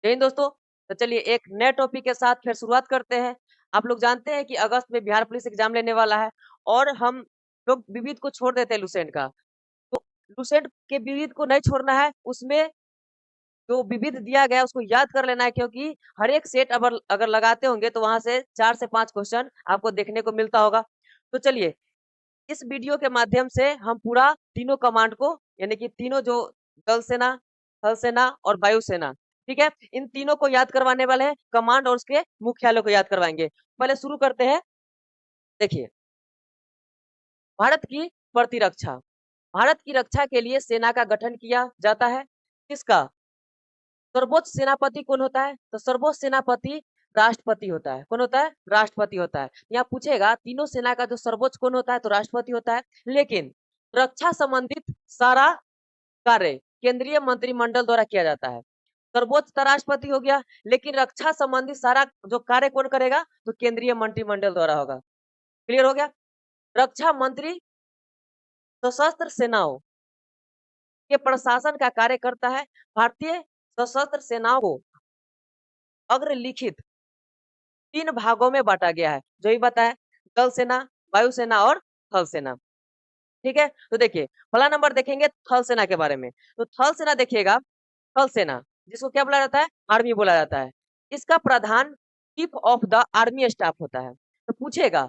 जय हिंद दोस्तों। तो चलिए एक नए टॉपिक के साथ फिर शुरुआत करते हैं। आप लोग जानते हैं कि अगस्त में बिहार पुलिस एग्जाम लेने वाला है और हम लोग विविध को छोड़ देते हैं लुसेंट का। तो लुसेंट के विविध को नहीं छोड़ना है, उसमें जो विविध दिया गया है उसको याद कर लेना है, क्योंकि हर एक सेट अगर अगर लगाते होंगे तो वहां से 4 से 5 क्वेश्चन आपको देखने को मिलता होगा। तो चलिए इस वीडियो के माध्यम से हम पूरा तीनों कमांड को, यानी कि तीनों जो जल सेना, थल सेना और वायु सेना, ठीक है, इन तीनों को याद करवाने वाले हैं। कमांड और उसके मुख्यालय को याद करवाएंगे। पहले शुरू करते हैं। देखिए, भारत की प्रतिरक्षा, भारत की रक्षा के लिए सेना का गठन किया जाता है। किसका? सर्वोच्च सेनापति कौन होता है? तो सर्वोच्च सेनापति राष्ट्रपति होता है। कौन होता है? राष्ट्रपति होता है। यहाँ पूछेगा तीनों सेना का जो सर्वोच्च कौन होता है, तो राष्ट्रपति होता है। लेकिन रक्षा संबंधित सारा कार्य केंद्रीय मंत्रिमंडल द्वारा किया जाता है। सर्वोच्च तो राष्ट्रपति हो गया, लेकिन रक्षा संबंधी सारा जो कार्य कौन करेगा, तो केंद्रीय मंत्रिमंडल द्वारा होगा। क्लियर हो गया? रक्षा मंत्री सशस्त्र सेनाओं के प्रशासन का कार्य करता है। भारतीय सशस्त्र सेनाओं को अग्रलिखित 3 भागों में बांटा गया है, जो ही बताया, जल सेना, वायु सेना और थल सेना। ठीक है, तो देखिए पहला नंबर देखेंगे थल सेना के बारे में। तो थल सेना देखिएगा, थल सेना जिसको क्या बोला जाता है? आर्मी बोला जाता है। इसका प्रधान chief of the army staff होता है। तो पूछेगा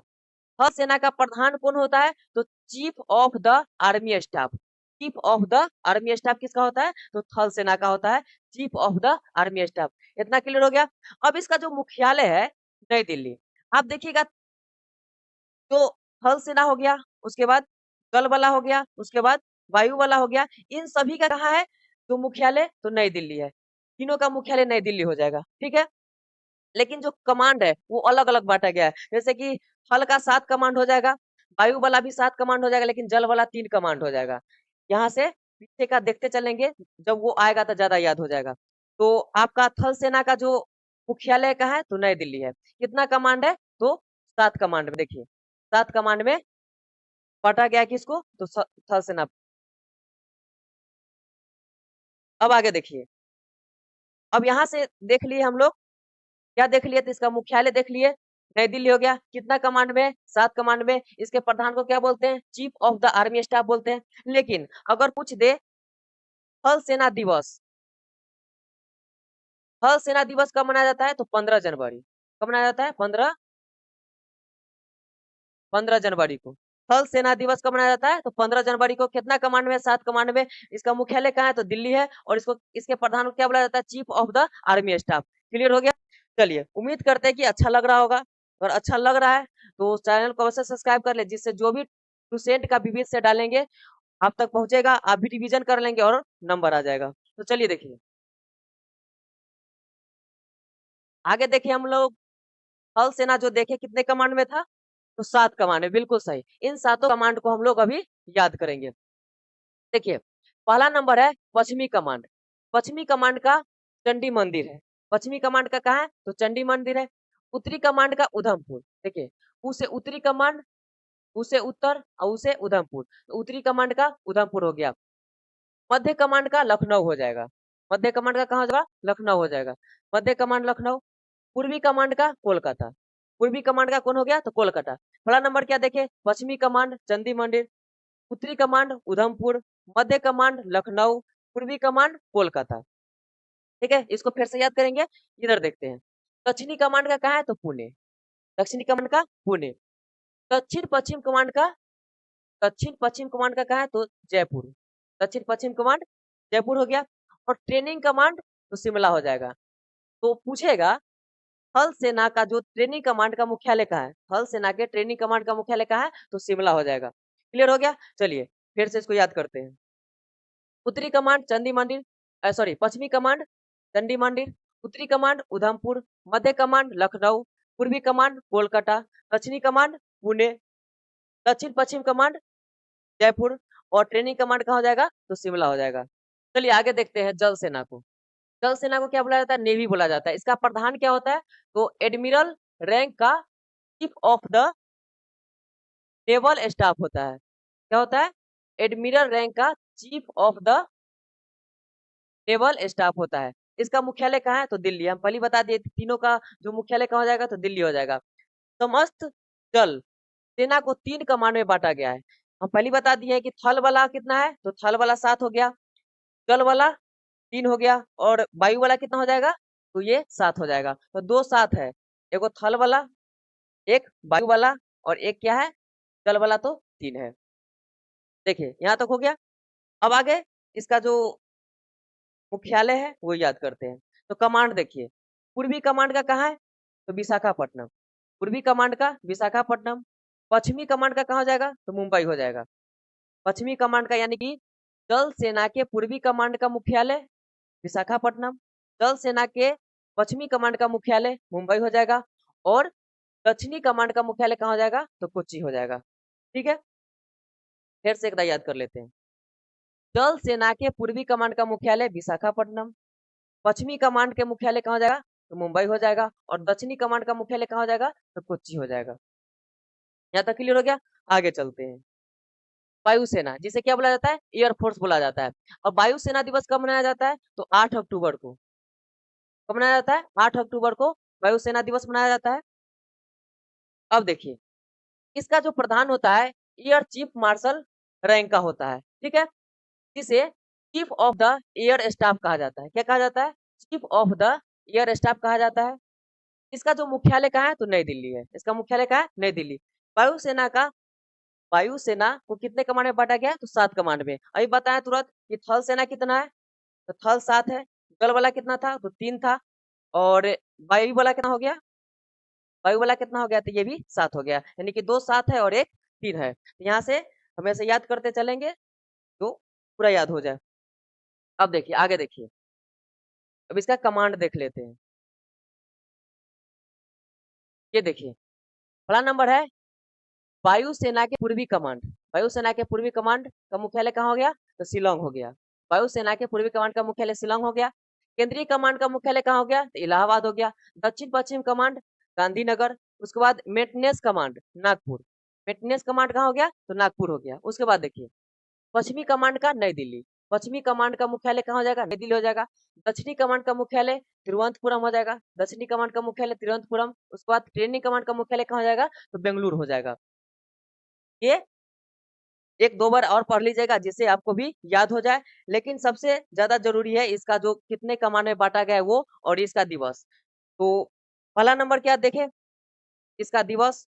थल सेना का प्रधान कौन होता है? तो chief of the army staff. Chief of the army staff किसका होता है? तो थल सेना का होता है, chief of the army staff. इतना क्लियर हो गया। अब इसका जो मुख्यालय है, नई दिल्ली। आप देखिएगा, तो थल सेना हो गया, उसके बाद जल वाला हो गया, उसके बाद वायु वाला हो गया। इन सभी का कहाँ है जो मुख्यालय? तो नई दिल्ली है। तीनों का मुख्यालय नई दिल्ली हो जाएगा। ठीक है, लेकिन जो कमांड है वो अलग अलग बांटा गया है। जैसे कि थल का 7 कमांड हो जाएगा, वायु वाला भी 7 कमांड हो जाएगा, लेकिन जल वाला 3 कमांड हो जाएगा। यहाँ से पीछे का देखते चलेंगे, जब वो आएगा तो ज्यादा याद हो जाएगा। तो आपका थल सेना का जो मुख्यालय का है, तो नई दिल्ली है। कितना कमांड है? तो 7 कमांड में। देखिए 7 कमांड में बांटा गया किसको? तो थल सेना। अब आगे देखिए, अब यहाँ से देख लिए हम लोग, क्या देख लिए? तो इसका मुख्यालय देख लिए, नई दिल्ली हो गया। कितना कमांड में? 7 कमांड में। इसके प्रधान को क्या बोलते हैं? Chief of the army staff बोलते हैं। लेकिन अगर पूछ दे थल सेना दिवस, थल सेना दिवस कब मनाया जाता है? तो 15 जनवरी। कब मनाया जाता है? 15 जनवरी को थल सेना दिवस कब मनाया जाता है? तो 15 जनवरी को। कितना कमांड में? 7 कमांड में। इसका मुख्यालय कहाँ है? तो दिल्ली है। और इसको, इसके प्रधान को क्या बोला जाता है? Chief of the army staff. Clear हो गया? चलिए, उम्मीद करते हैं कि अच्छा लग रहा होगा। और अच्छा लग रहा है तो चैनल को अवश्य सब्सक्राइब कर ले, जिससे जो भी टूसेंट का विविध से डालेंगे आप तक पहुंचेगा, आप भी रिवीजन कर लेंगे और नंबर आ जाएगा। तो चलिए देखिए, आगे देखिए हम लोग थल सेना जो देखे कितने कमांड में था? तो 7 कमांड में। बिल्कुल सही। इन सातों कमांड को हम लोग अभी याद करेंगे। देखिए, पहला नंबर है पश्चिमी कमांड। पश्चिमी कमांड का चंडी मंदिर है। पश्चिमी कमांड का कहाँ है? तो चंडी मंदिर है। उत्तरी कमांड का उधमपुर। देखिए, उसे उत्तरी कमांड, उसे उत्तर और उसे उधमपुर। तो उत्तरी कमांड का उधमपुर हो गया। मध्य कमांड का लखनऊ हो जाएगा। मध्य कमांड का कहाँ हो जाएगा? लखनऊ हो जाएगा। मध्य कमांड लखनऊ। पूर्वी कमांड का कोलकाता। पूर्वी कमांड का कौन हो गया? तो कोलकाता। पहला नंबर क्या देखे? पश्चिमी कमांड चंडी मंदिर, उत्तरी कमांड उधमपुर, मध्य कमांड लखनऊ, पूर्वी कमांड कोलकाता। ठीक है, इसको फिर से याद करेंगे। इधर देखते हैं, दक्षिणी कमांड का कहाँ है? तो पुणे। दक्षिणी कमांड का पुणे। दक्षिण पश्चिम कमांड का, दक्षिण पश्चिम कमांड का कहाँ है? तो जयपुर। दक्षिण पश्चिम कमांड जयपुर हो गया। और ट्रेनिंग कमांड तो शिमला हो जाएगा। तो पूछेगा थल सेना का जो ट्रेनिंग कमांड का मुख्यालय कहाँ है? थल सेना के ट्रेनिंग कमांड का मुख्यालय कहाँ है? तो शिमला हो जाएगा। क्लियर हो गया? चलिए फिर से इसको याद करते हैं। उत्तरी कमांड चंडी मंदिर, सॉरी, पश्चिमी कमांड चंडी मंदिर, उत्तरी कमांड उधमपुर, मध्य कमांड लखनऊ, पूर्वी कमांड कोलकाता, दक्षिणी कमांड पुणे, दक्षिण पश्चिम कमांड जयपुर और ट्रेनिंग कमांड कहाँ हो जाएगा? तो शिमला हो जाएगा। चलिए आगे देखते हैं जल सेना को। जल सेना को क्या बोला जाता है? नेवी बोला जाता है। इसका प्रधान क्या होता है? तो एडमिरल रैंक का chief of the naval staff होता है। क्या होता है? एडमिरल रैंक का chief of the naval staff होता है। इसका मुख्यालय कहाँ है? तो दिल्ली। हम पहले ही बता दिए तीनों का जो मुख्यालय कहाँ हो जाएगा? तो दिल्ली हो जाएगा। समस्त जल सेना को 3 कमांड में बाँटा गया है। हम पहले ही बता दिए हैं कि थल वाला कितना है? तो थल वाला 7 हो गया, जल वाला 3 हो गया और वायु वाला कितना हो जाएगा? तो ये 7 हो जाएगा। तो 2 7 है, एगो थल वाला, एक वायु वाला और एक क्या है? जल वाला तो 3 है। देखिए, यहाँ तक हो गया। अब आगे इसका जो मुख्यालय है वो याद करते हैं। तो कमांड देखिए, पूर्वी कमांड का कहाँ है? तो विशाखापट्टनम। पूर्वी कमांड का विशाखापट्टनम। पश्चिमी कमांड का कहाँ हो जाएगा? तो मुंबई हो जाएगा। पश्चिमी कमांड का यानी कि जल सेना के पूर्वी कमांड का मुख्यालय विशाखापट्टनम, जल सेना के पश्चिमी कमांड का मुख्यालय मुंबई हो जाएगा और दक्षिणी कमांड का मुख्यालय कहाँ हो जाएगा? तो कोच्चि हो जाएगा। ठीक है, फिर से एक बार याद कर लेते हैं। जल सेना के पूर्वी कमांड का मुख्यालय विशाखापट्टनम, पश्चिमी कमांड के मुख्यालय कहाँ हो जाएगा? तो मुंबई हो जाएगा और दक्षिणी कमांड का मुख्यालय कहाँ हो जाएगा? तो कोच्चि हो जाएगा। यहाँ तक क्लियर हो गया? आगे चलते हैं। वायुसेना जिसे क्या बोला जाता है? एयरफोर्स बोला जाता है। और वायुसेना दिवस कब मनाया जाता है? तो 8 अक्टूबर को। कब मनाया जाता है? 8 अक्टूबर को वायुसेना दिवस मनाया जाता है। अब देखिए, इसका जो प्रधान होता है एयर चीफ मार्शल रैंक का होता है। ठीक है, जिसे chief of the air staff कहा जाता है। क्या कहा जाता है? Chief of the air staff कहा जाता है। इसका जो मुख्यालय कहाँ है? तो नई दिल्ली है। इसका मुख्यालय कहाँ है? नई दिल्ली। वायुसेना का वायुसेना को कितने कमांड में बांटा गया है? तो 7 कमांड में। अभी बताया तुरंत कि थल सेना कितना है? तो थल 7 है। जल वाला कितना था? तो 3 था और वायु वाला कितना हो गया? वायु वाला कितना हो गया? तो ये भी 7 हो गया, यानी कि 2 7 है और एक 3 है। यहाँ से हमेशा याद करते चलेंगे तो पूरा याद हो जाए। अब देखिए, आगे देखिए, अब इसका कमांड देख लेते हैं। ये देखिए, पहला नंबर है वायुसेना के पूर्वी कमांड। वायुसेना के पूर्वी कमांड का मुख्यालय कहाँ हो गया? तो शिलोंग हो गया। वायुसेना के पूर्वी कमांड का मुख्यालय शिलोंग हो गया। केंद्रीय कमांड का मुख्यालय कहाँ हो गया? तो इलाहाबाद हो गया। दक्षिण पश्चिम कमांड गांधीनगर। उसके बाद maintenance command Nagpur. Maintenance command कहाँ हो गया? तो नागपुर हो गया। उसके बाद देखिए, पश्चिमी कमांड का नई दिल्ली। पश्चिमी कमांड का मुख्यालय कहाँ हो जाएगा? नई दिल्ली हो जाएगा। दक्षिणी कमांड का मुख्यालय तिरुवनंतपुरम हो जाएगा। दक्षिणी कमांड का मुख्यालय तिरुवनंतपुरम। उसके बाद ट्रेनिंग कमांड का मुख्यालय कहाँ हो जाएगा? तो बेंगलुरु हो जाएगा। ये एक दो बार और पढ़ लीजिएगा जिससे आपको भी याद हो जाए। लेकिन सबसे ज्यादा जरूरी है इसका जो कितने कमांड में बांटा गया है वो और इसका दिवस। तो पहला नंबर क्या देखें इसका दिवस।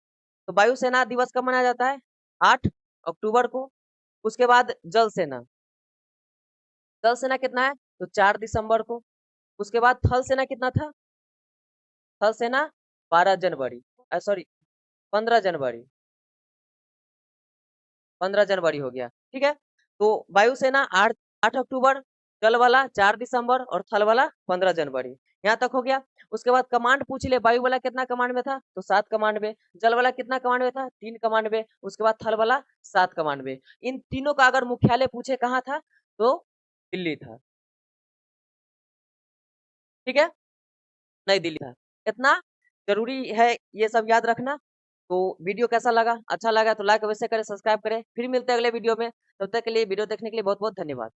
तो वायुसेना दिवस कब मनाया जाता है? 8 अक्टूबर को। उसके बाद जल सेना। जल सेना कितना है? तो 4 दिसंबर को। उसके बाद थल सेना कितना था? थल सेना 12 जनवरी, सॉरी 15 जनवरी। 15 जनवरी हो गया। ठीक है, तो वायुसेना 8 अक्टूबर, जल वाला 4 दिसंबर और थल वाला 15 जनवरी। यहाँ तक हो गया। उसके बाद कमांड पूछ ले, वायु वाला कितना कमांड में था? तो 7 कमांड में। जल वाला कितना कमांड में था? 3 कमांड में। उसके बाद थल वाला 7 कमांड में। इन तीनों का अगर मुख्यालय पूछे कहाँ था तो दिल्ली था। ठीक है, नई दिल्ली था। इतना जरूरी है ये सब याद रखना। तो वीडियो कैसा लगा? अच्छा लगा तो लाइक अवश्य करें, सब्सक्राइब करें। फिर मिलते हैं अगले वीडियो में। तब तक के लिए वीडियो देखने के लिए बहुत बहुत धन्यवाद।